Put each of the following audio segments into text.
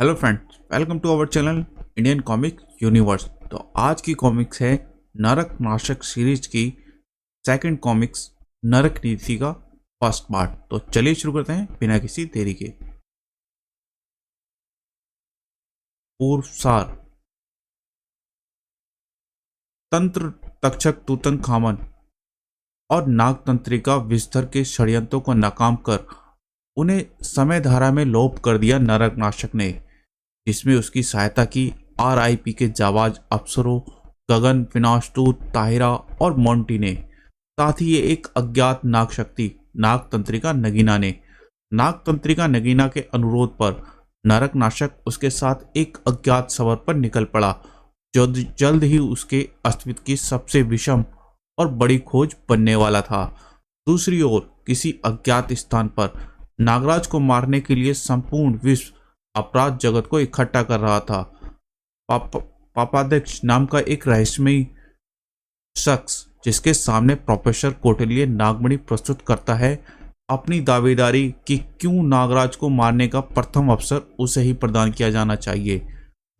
Hello friends, welcome to our channel Indian Comic Universe. तो आज की कॉमिक्स है नरक नाशक सीरीज की सेकंड कॉमिक्स नरक नीति का फर्स्ट पार्ट। तो चलिए शुरू करते हैं बिना किसी देरी के। पूर्व सार। तंत्र तक्षक तूतनखामन और नागतंत्रिका विस्तर के षड्यंत्रों को नाकाम कर उन्हें समय धारा में लोप कर दिया नरक नाशक ने, जिसमें उसकी सहायता की आरआईपी के जाबाज अफसरों गगन, विनाशदूत, ताहिरा और मोंटी ने। साथ ही ये एक अज्ञात नाग शक्ति नागतंत्रिका नगीना ने। नागतंत्रिका नगीना के अनुरोध पर नरक नाशक उसके साथ एक अज्ञात सफर पर निकल पड़ा, जो जल्द ही उसके अस्तित्व की सबसे विषम और बड़ी खोज बनने वाला था। दूसरी ओर किसी अज्ञात स्थान पर नागराज को मारने के लिए संपूर्ण विश्व अपराध जगत को इकट्ठा कर रहा था। पापाध्यक्ष नाम का एक रहस्यमयी शख्स, जिसके सामने प्रोफेसर कौटिल्य नागमणि प्रस्तुत करता है अपनी दावेदारी कि क्यों नागराज को मारने का प्रथम अवसर उसे ही प्रदान किया जाना चाहिए।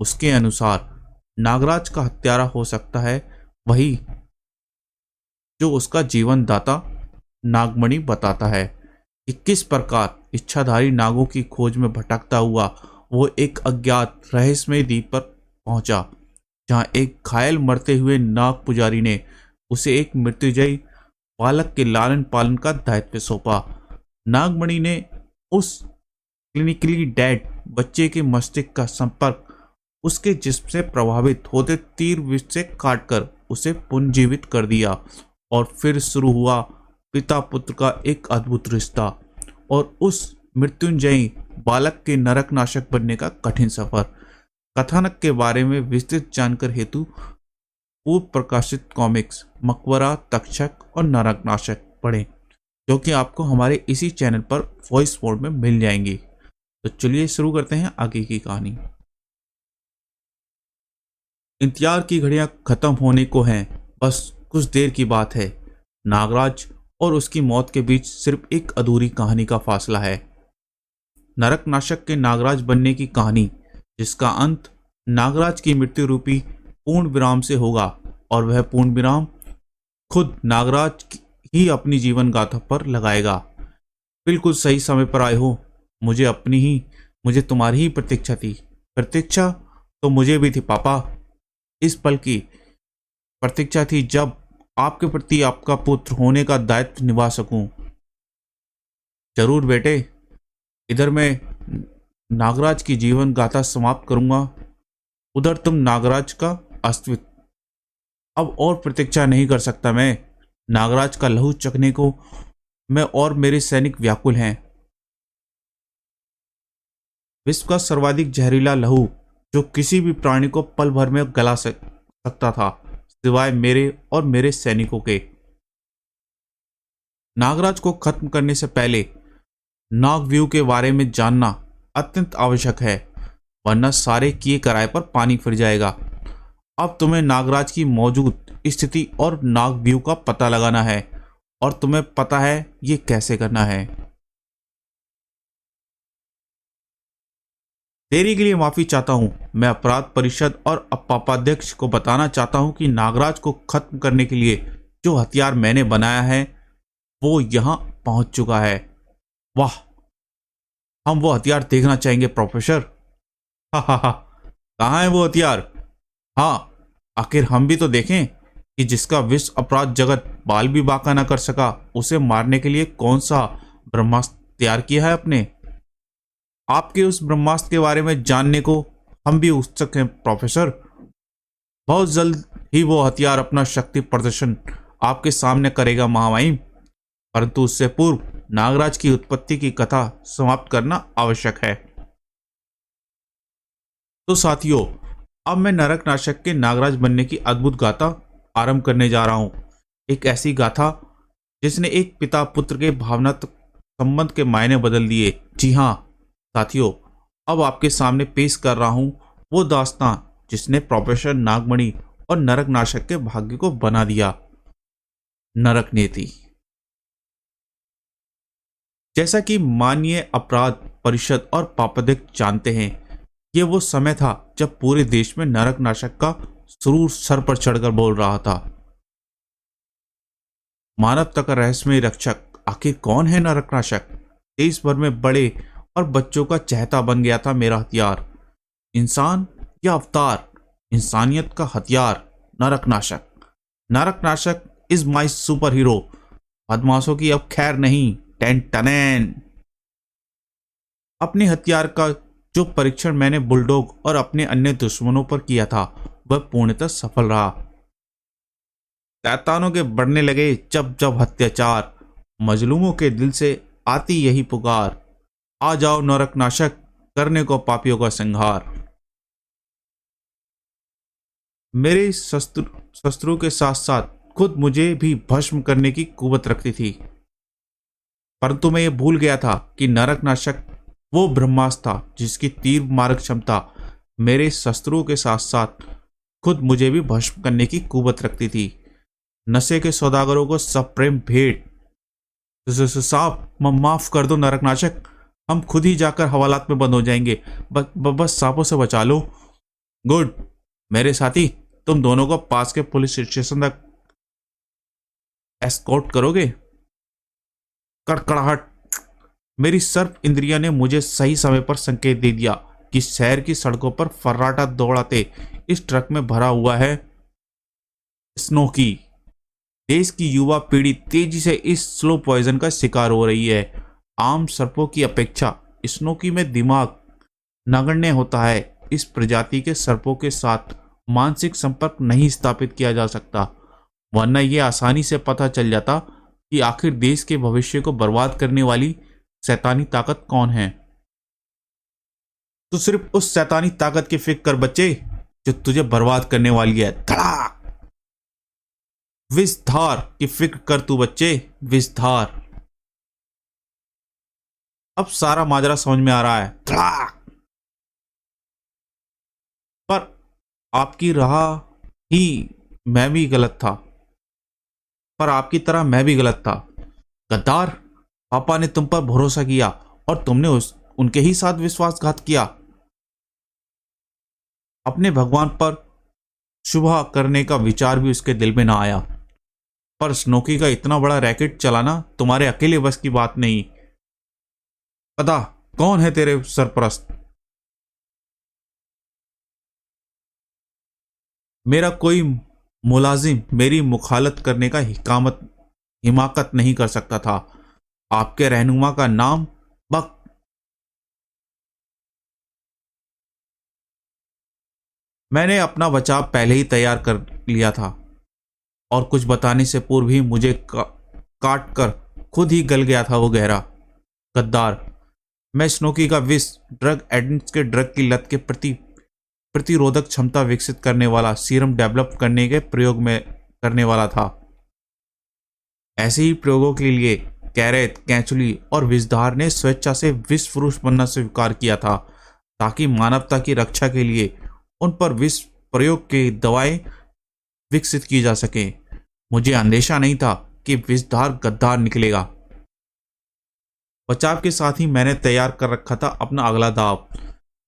उसके अनुसार नागराज का हत्यारा हो सकता है वही जो उसका जीवन दाता नागमणि बताता है कि किस प्रकार इच्छाधारी नागों की खोज में भटकता हुआ वो एक अज्ञात रहस्यमय द्वीप पर पहुंचा, जहां एक घायल मरते हुए नाग पुजारी ने उसे एक मृत्युंजयी बालक के लालन पालन का दायित्व सौंपा। नागमणि ने उस क्लिनिकली डेड बच्चे के मस्तिष्क का संपर्क उसके जिस्म से प्रभावित होते तीर विष से काटकर उसे पुनर्जीवित कर दिया, और फिर शुरू हुआ पिता पुत्र का एक अद्भुत रिश्ता और उस मृत्युंजयी बालक के नरक नाशक बनने का कठिन सफर। कथानक के बारे में विस्तृत जानकर हेतु पूर्व प्रकाशित कॉमिक्स मकबरा, तक्षक और नरक नाशक पढ़ें, जो कि आपको हमारे इसी चैनल पर वॉइस मोड में मिल जाएंगी। तो चलिए शुरू करते हैं आगे की कहानी। इंतजार की घड़ियां खत्म होने को हैं, बस कुछ देर की बात है। नागराज और उसकी मौत के बीच सिर्फ एक अधूरी कहानी का फासला है। नरक नाशक के नागराज बनने की कहानी, जिसका अंत नागराज की मृत्यु रूपी पूर्ण विराम से होगा, और वह पूर्ण विराम खुद नागराज ही अपनी जीवन गाथा पर लगाएगा। बिल्कुल सही समय पर आए हो। मुझे तुम्हारी ही प्रतीक्षा थी। प्रतीक्षा तो मुझे भी थी पापा। इस पल की प्रतीक्षा थी जब आपके प्रति आपका पुत्र होने का दायित्व निभा सकूं। जरूर बेटे, इधर मैं नागराज की जीवन गाथा समाप्त करूंगा, उधर तुम नागराज का अस्तित्व। अब और प्रतीक्षा नहीं कर सकता मैं। नागराज का लहू चखने को मैं और मेरे सैनिक व्याकुल हैं। विश्व का सर्वाधिक जहरीला लहू, जो किसी भी प्राणी को पल भर में गला सकता था, सिवाय मेरे और मेरे सैनिकों के। नागराज को खत्म करने से पहले नागव्यूह के बारे में जानना अत्यंत आवश्यक है, वरना सारे किए कराए पर पानी फिर जाएगा। अब तुम्हें नागराज की मौजूद स्थिति और नागव्यूह का पता लगाना है, और तुम्हें पता है ये कैसे करना है। देरी के लिए माफी चाहता हूं। मैं अपराध परिषद और पापाध्यक्ष को बताना चाहता हूं कि नागराज को खत्म करने के लिए जो हथियार मैंने बनाया है वो यहां पहुंच चुका है। वाह, हम वो हथियार देखना चाहेंगे प्रोफेसर। हा हा हा, कहाँ है वो हथियार? हाँ, आखिर हम भी तो देखें कि जिसका विश्व अपराध जगत बाल भी बांका ना कर सका, उसे मारने के लिए कौन सा ब्रह्मास्त्र तैयार किया है अपने। आपके उस ब्रह्मास्त्र के बारे में जानने को हम भी उत्सुक हैं प्रोफेसर। बहुत जल्द ही वो हथियार अपना शक्ति प्रदर्शन आपके सामने करेगा महामहिम, परंतु उससे पूर्व नागराज की उत्पत्ति की कथा समाप्त करना आवश्यक है। तो साथियों, अब मैं नरक नाशक के नागराज बनने की अद्भुत गाथा आरंभ करने जा रहा हूं। एक ऐसी गाथा जिसने एक पिता पुत्र के भावनात्मक संबंध के मायने बदल दिए। जी हाँ साथियों, अब आपके सामने पेश कर रहा हूं वो दास्तां जिसने प्रोफेसर नागमणि और नरक नाशक के भाग्य को बना दिया। नरक नीति। जैसा कि माननीय अपराध परिषद और पापाध्यक्ष जानते हैं ये वो समय था जब पूरे देश में नरक नाशक का सुरूर सर पर चढ़कर बोल रहा था। मानवता का रहस्यमय रक्षक आखिर कौन है नरक नाशक? देश भर में बड़े और बच्चों का चहेता बन गया था मेरा हथियार। इंसान या अवतार, इंसानियत का हथियार, नरक नाशक। नरक नाशक इज माई सुपर हीरो। बदमाशों की अब खैर नहीं। टेन टनैन। अपने हथियार का जो परीक्षण मैंने बुलडॉग और अपने अन्य दुश्मनों पर किया था वह पूर्णतः सफल रहा। शैतानों के बढ़ने लगे जब जब अत्याचार, मजलूमों के दिल से आती यही पुकार, आ जाओ नरक नाशक, करने को पापियों का संहार। मेरे शस्त्रों के साथ साथ खुद मुझे भी भस्म करने की कुवत रखती थी, परंतु मैं ये भूल गया था कि नरक नाशक वो ब्रह्मास्त्र था जिसकी तीर मारक क्षमता मेरे शस्त्रों के साथ साथ खुद मुझे भी भस्म करने की कुवत रखती थी। नशे के सौदागरों को सप्रेम भेंट। साहब माफ कर दो नरक नाशक, हम खुद ही जाकर हवालात में बंद हो जाएंगे। बस सांपों से बचा लो। गुड मेरे साथी, तुम दोनों को पास के पुलिस स्टेशन तक एस्कॉर्ट करोगे? कड़कड़ाहट। मेरी सर्प इंद्रिया ने मुझे सही समय पर संकेत दे दिया कि शहर की सड़कों पर फर्राटा दौड़ाते इस ट्रक में भरा हुआ है स्नोकी। देश की युवा पीढ़ी तेजी से इस स्लो पॉइजन का शिकार हो रही है। आम सर्पों की अपेक्षा स्नोकी में दिमाग नगण्य होता है। इस प्रजाति के सर्पों के साथ मानसिक संपर्क नहीं स्थापित किया जा सकता, वरना यह आसानी से पता चल जाता कि आखिर देश के भविष्य को बर्बाद करने वाली शैतानी ताकत कौन है। तो सिर्फ उस शैतानी ताकत की फिक्र कर बच्चे जो तुझे बर्बाद करने वाली है। धड़ाक। विषधार की फिक्र कर तू बच्चे, विषधार। अब सारा माजरा समझ में आ रहा है। धड़ाक। पर आपकी राह ही मैं भी गलत था, पर आपकी तरह मैं भी गलत था। गद्दार, पापा ने तुम पर भरोसा किया और तुमने उनके ही साथ विश्वासघात किया। अपने भगवान पर शुभ करने का विचार भी उसके दिल में ना आया। पर स्नोकी का इतना बड़ा रैकेट चलाना तुम्हारे अकेले बस की बात नहीं। पता कौन है तेरे सरपरस्त? मेरा कोई मुलाजिम मेरी मुखालत करने का हिमाकत नहीं कर सकता था। आपके रहनुमा का नाम बक। मैंने अपना बचाव पहले ही तैयार कर लिया था और कुछ बताने से पूर्व ही मुझे काट कर खुद ही गल गया था वो गहरा। गद्दार, मैं स्नोकी का विष ड्रग एडिक्ट्स के ड्रग की लत के प्रतिरोधक क्षमता विकसित करने वाला सीरम डेवलप करने के प्रयोग में करने वाला था। ऐसे ही प्रयोगों के लिए कैरेत, कैचुली और विषधार ने स्वेच्छा से विष पुरुष बनना स्वीकार किया था ताकि मानवता की रक्षा के लिए उन पर विष प्रयोग के दवाएं विकसित की जा सके। मुझे अंदेशा नहीं था कि विषधार गद्दार निकलेगा। बचाव के साथ ही मैंने तैयार कर रखा था अपना अगला दाव।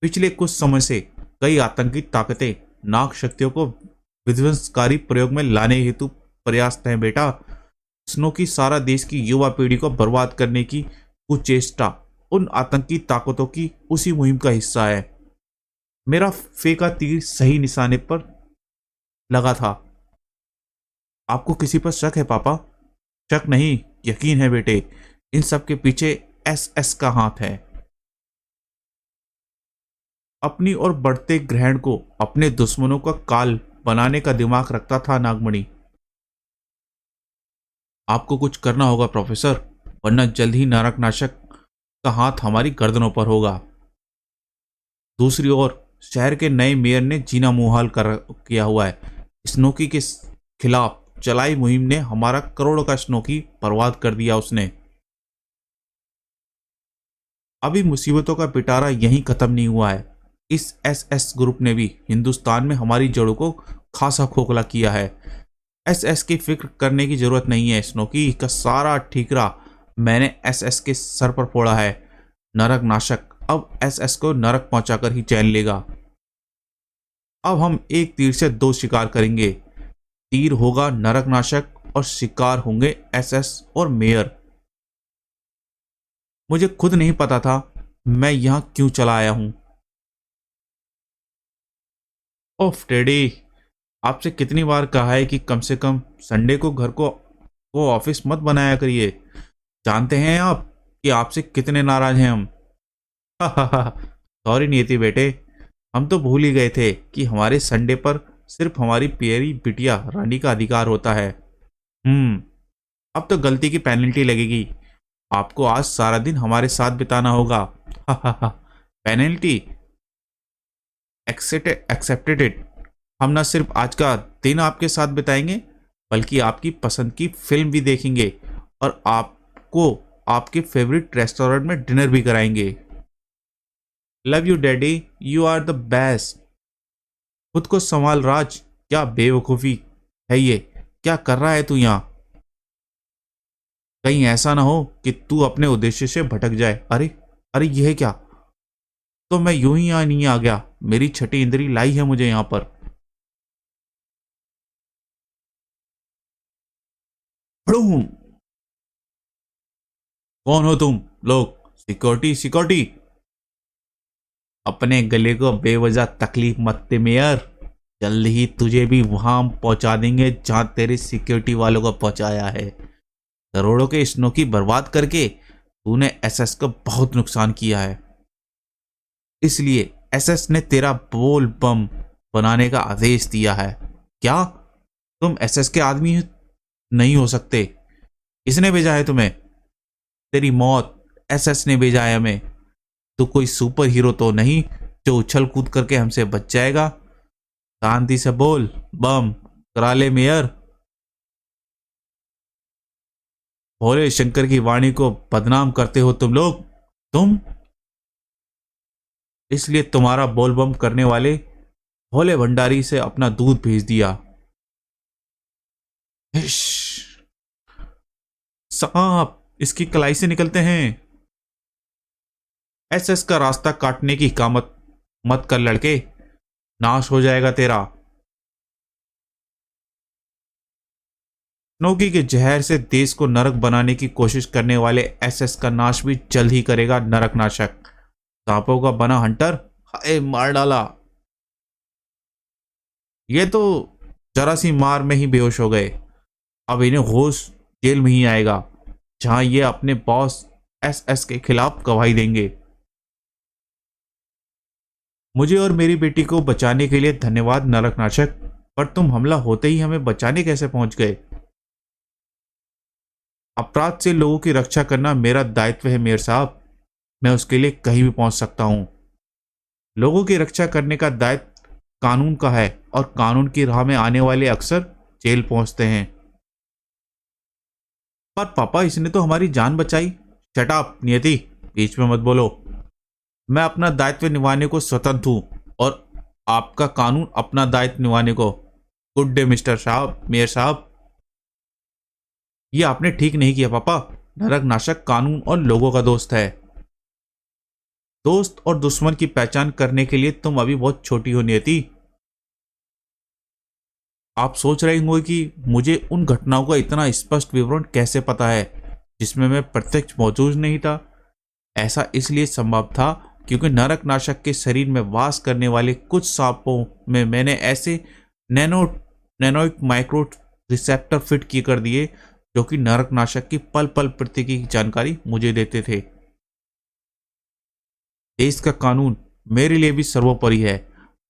पिछले कुछ समय से कई आतंकी ताकतें नाग शक्तियों को विध्वंसकारी प्रयोग में लाने हेतु प्रयास हैं बेटा। स्नोकी सारा देश की युवा पीढ़ी को बर्बाद करने की कुचेष्टा उन आतंकी ताकतों की उसी मुहिम का हिस्सा है। मेरा फेंका तीर सही निशाने पर लगा था। आपको किसी पर शक है पापा? शक नहीं, यकीन है बेटे। इन सब के पीछे एसएस का हाथ है। अपनी और बढ़ते ग्रहण को अपने दुश्मनों का काल बनाने का दिमाग रखता था नागमणि। आपको कुछ करना होगा प्रोफेसर, वरना जल्द ही नरक नाशक का हाथ हमारी गर्दनों पर होगा। दूसरी ओर शहर के नए मेयर ने जीना मुहाल किया हुआ है। स्नोकी के खिलाफ चलाई मुहिम ने हमारा करोड़ों का स्नोकी बर्बाद कर दिया उसने। अभी मुसीबतों का पिटारा यहीं खत्म नहीं हुआ है। इस एसएस ग्रुप ने भी हिंदुस्तान में हमारी जड़ों को खासा खोखला किया है। एसएस की फिक्र करने की जरूरत नहीं है। स्नोकी का सारा ठीकरा मैंने एसएस के सर पर फोड़ा है। नरक नाशक अब एसएस को नरक पहुंचाकर ही चैन लेगा। अब हम एक तीर से दो शिकार करेंगे। तीर होगा नरक नाशक और शिकार होंगे एसएस और मेयर। मुझे खुद नहीं पता था मैं यहां क्यों चला आया हूं। ओफ टेडी, आपसे कितनी बार कहा है कि कम से कम संडे को घर को ऑफिस मत बनाया करिए। जानते हैं आप कि आपसे कितने नाराज हैं हम। सॉरी नियति बेटे, हम तो भूल ही गए थे कि हमारे संडे पर सिर्फ हमारी प्यारी बिटिया रानी का अधिकार होता है। अब तो गलती की पेनल्टी लगेगी। आपको आज सारा दिन हमारे साथ बिताना होगा। Penalty accepted it. हम ना सिर्फ आज का दिन आपके साथ बिताएंगे बल्कि आपकी पसंद की फिल्म भी देखेंगे और आपको आपके फेवरेट रेस्टोरेंट में डिनर भी कराएंगे। Love you daddy, you are the best. खुद को संभाल राज, क्या बेवकूफ़ी है ये। क्या कर रहा है तू यहाँ। कहीं ऐसा ना हो कि तू अपने उद्देश्य से भटक जाए। अरे अरे यह क्या। तो मैं यूं ही यहाँ नहीं आ गया, मेरी छठी इंद्री लाई है मुझे यहाँ पर। कौन हो तुम लोग। Security security. अपने गले को बेवजह तकलीफ मत दे मेयर। जल्द ही तुझे भी वहां पहुंचा देंगे जहां तेरे सिक्योरिटी वालों को पहुंचाया है। करोड़ों के स्नो की बर्बाद करके तूने एसएस को बहुत नुकसान किया है। इसलिए एसएस ने तेरा बोल बम बनाने का आदेश दिया है। क्या तुम एसएस के आदमी नहीं हो सकते। किसने भेजा है तुम्हें। तेरी मौत एसएस ने भेजा है हमें। तू कोई सुपर हीरो तो नहीं जो उछल कूद करके हमसे बच जाएगा। शांति से बोल, बम करा ले मेयर। भोले शंकर की वाणी को बदनाम करते हो तुम लोग। तुम इसलिए तुम्हारा बोल बम करने वाले भोले भंडारी से अपना दूध भेज दिया। सांप इसकी कलाई से निकलते हैं। एसएस का रास्ता काटने की कामत मत कर लड़के, नाश हो जाएगा तेरा। स्नोकी के जहर से देश को नरक बनाने की कोशिश करने वाले एसएस का नाश भी जल्द ही करेगा नरक नाशक। सांपों का बना हंटर हाय मार डाला। ये तो जरा सी मार में ही बेहोश हो गए। अब इन्हें होश जेल में ही आएगा जहां ये अपने बॉस एसएस के खिलाफ गवाही देंगे। मुझे और मेरी बेटी को बचाने के लिए धन्यवाद नरक नाशक, पर तुम हमला होते ही हमें बचाने कैसे पहुंच गए। अपराध से लोगों की रक्षा करना मेरा दायित्व है मेयर साहब। मैं उसके लिए कहीं भी पहुंच सकता हूं। लोगों की रक्षा करने का दायित्व कानून का है और कानून की राह में आने वाले अक्सर जेल पहुंचते हैं। पर पापा इसने तो हमारी जान बचाई। शट अप नियति, बीच में मत बोलो। मैं अपना दायित्व निभाने को स्वतंत्र हूं और आपका कानून अपना दायित्व निभाने को। गुड डे मिस्टर साहब, मेयर साहब। यह आपने ठीक नहीं किया पापा। नरक नाशक कानून और लोगों का दोस्त है। दोस्त और दुश्मन की पहचान करने के लिए तुम अभी बहुत छोटी हो नियति। आप सोच रहे होंगे कि मुझे उन घटनाओं का इतना स्पष्ट विवरण कैसे पता है जिसमें मैं प्रत्यक्ष मौजूद नहीं था। ऐसा इसलिए संभव था क्योंकि नरक नाशक के शरीर में वास करने वाले कुछ सांपों में मैंने ऐसे नैनोइक माइक्रो रिसेप्टर फिट की कर दिए जो कि नरक नाशक की पल पल प्रति की जानकारी मुझे देते थे। देश का कानून मेरे लिए भी सर्वोपरि है,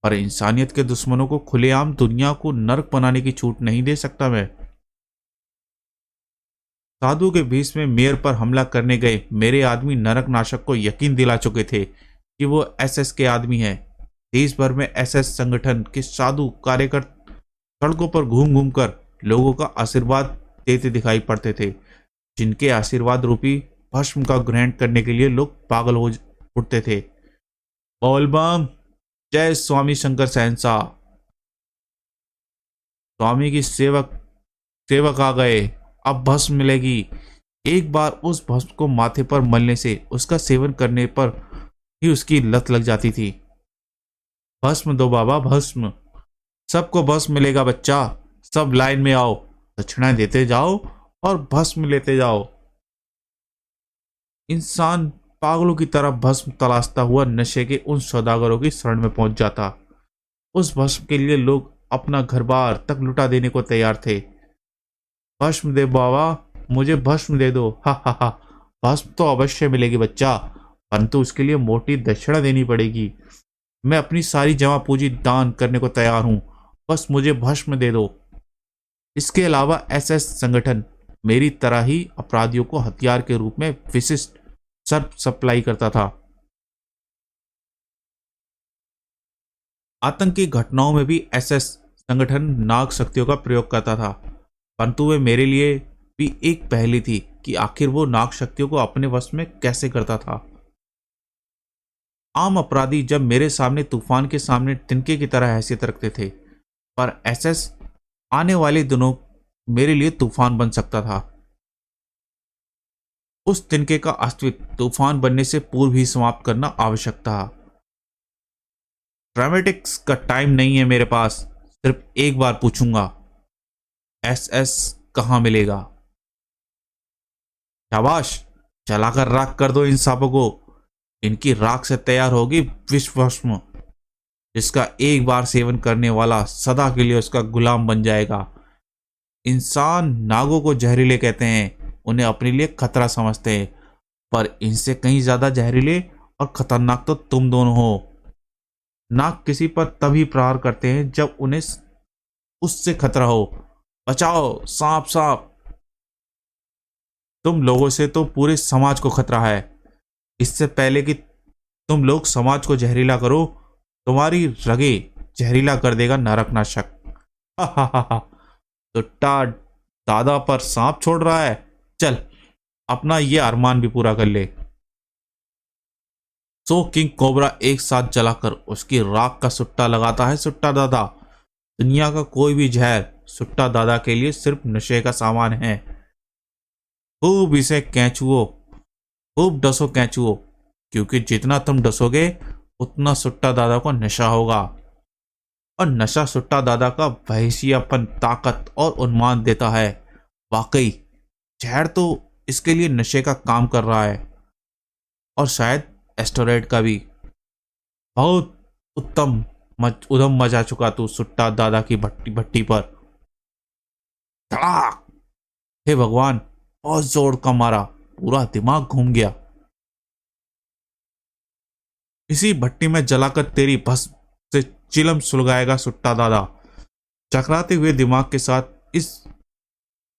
पर इंसानियत के दुश्मनों को खुलेआम दुनिया को नरक बनाने की छूट नहीं दे सकता मैं। साधु के भेष में मेयर पर हमला करने गए मेरे आदमी नरक नाशक को यकीन दिला चुके थे कि वो एसएस के आदमी हैं। देश भर में एसएस संगठन के साधु कार्यकर्ता सड़कों पर घूम घूम कर लोगों का आशीर्वाद देते दिखाई पड़ते थे, जिनके आशीर्वाद रूपी भस्म का ग्रहण करने के लिए लोग पागल हो उठते थे। बोल बम, जय स्वामी शंकर सहनशाह। स्वामी की सेवक आ गए। अब भस्म मिलेगी। एक बार उस भस्म को माथे पर मलने से, उसका सेवन करने पर ही उसकी लत लग जाती थी। भस्म दो बाबा, भस्म। सबको भस्म मिलेगा बच्चा। सब लाइन में आओ, दक्षिणाएं देते जाओ और भस्म लेते जाओ। इंसान पागलों की तरह भस्म तलाशता हुआ नशे के उन सौदागरों की शरण में पहुंच जाता। उस भस्म के लिए लोग अपना घर बार तक लुटा देने को तैयार थे। भस्म दे बाबा, मुझे भस्म दे दो, हा हा हा। भस्म तो अवश्य मिलेगी बच्चा, परंतु उसके लिए मोटी दक्षिणा देनी पड़ेगी। मैं अपनी सारी जमा पूंजी दान करने को तैयार हूं, बस मुझे भस्म दे दो। इसके अलावा एसएस संगठन मेरी तरह ही अपराधियों को हथियार के रूप में विशिष्ट सर्प सप्लाई करता था। आतंकी घटनाओं में भी एसएस संगठन नाग शक्तियों का प्रयोग करता था, परंतु वे मेरे लिए भी एक पहेली थी कि आखिर वो नाग शक्तियों को अपने वश में कैसे करता था। आम अपराधी जब मेरे सामने तूफान के सामने तिनके की तरह हैसियत रखते थे, पर एसएस आने वाले दिनों मेरे लिए तूफान बन सकता था। उस तिनके का अस्तित्व तूफान बनने से पूर्व ही समाप्त करना आवश्यक था। ड्रामेटिक्स का टाइम नहीं है मेरे पास, सिर्फ एक बार पूछूंगा, एसएस कहां मिलेगा? शाबाश, जलाकर राख कर दो इन सांपों को। इनकी राख से तैयार होगी विश्व भस्म, जिसका एक बार सेवन करने वाला सदा के लिए उसका गुलाम बन जाएगा। इंसान नागों को जहरीले कहते हैं, उन्हें अपने लिए खतरा समझते हैं, पर इनसे कहीं ज्यादा जहरीले और खतरनाक तो तुम दोनों हो। नाग किसी पर तभी प्रहार करते हैं जब उन्हें उससे खतरा हो। बचाओ, सांप सांप। तुम लोगों से तो पूरे समाज को खतरा है। इससे पहले कि तुम लोग समाज को जहरीला करो, तुम्हारी रगे जहरीला कर देगा नरक नाशक। हा हा हा हा। तो दादा पर सांप छोड़ रहा है, चल अपना ये अरमान भी पूरा कर ले। सो किंग कोबरा एक साथ जलाकर उसकी राख का सुट्टा लगाता है सुट्टा दादा। दुनिया का कोई भी जहर सुट्टा दादा के लिए सिर्फ नशे का सामान है। खूब इसे कैचुओ, खूब डसो कैचुओ, क्योंकि जितना तुम डसोगे उतना सुट्टा दादा को नशा होगा, और नशा सुट्टा दादा का वहशियापन, ताकत और उन्माद देता है। वाकई जहर तो इसके लिए नशे का काम कर रहा है, और शायद एस्टोरेड का भी। बहुत उत्तम उधम मचा चुका तू सुट्टा दादा की भट्टी भट्टी पर। धड़ाक! हे भगवान, बहुत जोर का मारा, पूरा दिमाग घूम गया। इसी भट्टी में जलाकर तेरी भस्म से चिलम सुलगाएगा सुट्टा दादा। चकराते हुए दिमाग के साथ इस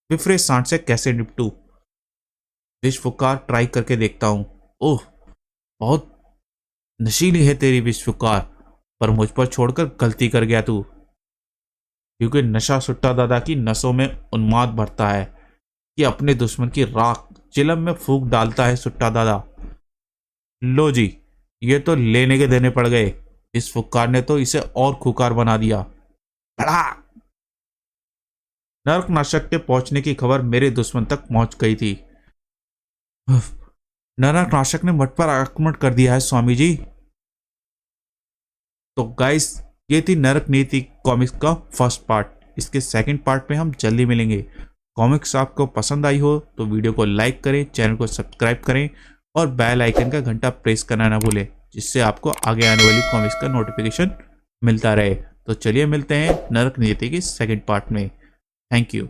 विफरे सांड से कैसे निपटूं? विष फुकार ट्राई करके देखता हूं। ओह, बहुत नशीली है तेरी विष फुकार, पर मुझ पर छोड़कर गलती कर गया तू, क्योंकि नशा सुट्टा दादा की नसों में उन्माद भरता है कि अपने दुश्मन की राख चिलम में फूंक डालता है सुट्टा दादा। लो जी, ये तो लेने के देने पड़ गए। इस फुक्कार ने तो इसे और खुकार बना दिया। नरक नाशक के पहुंचने की खबर मेरे दुश्मन तक पहुंच गई थी। नरक नाशक ने मठ पर आक्रमण कर दिया है स्वामी जी। तो गाइस, ये थी नरक नीति कॉमिक्स का फर्स्ट पार्ट। इसके सेकंड पार्ट में हम जल्दी मिलेंगे। कॉमिक्स आपको पसंद आई हो तो वीडियो को लाइक करें, चैनल को सब्सक्राइब करें और बेल आइकन का घंटा प्रेस करना ना भूलें, जिससे आपको आगे आने वाली कॉमिक्स का नोटिफिकेशन मिलता रहे। तो चलिए मिलते हैं नरक नीति के सेकंड पार्ट में। Thank you.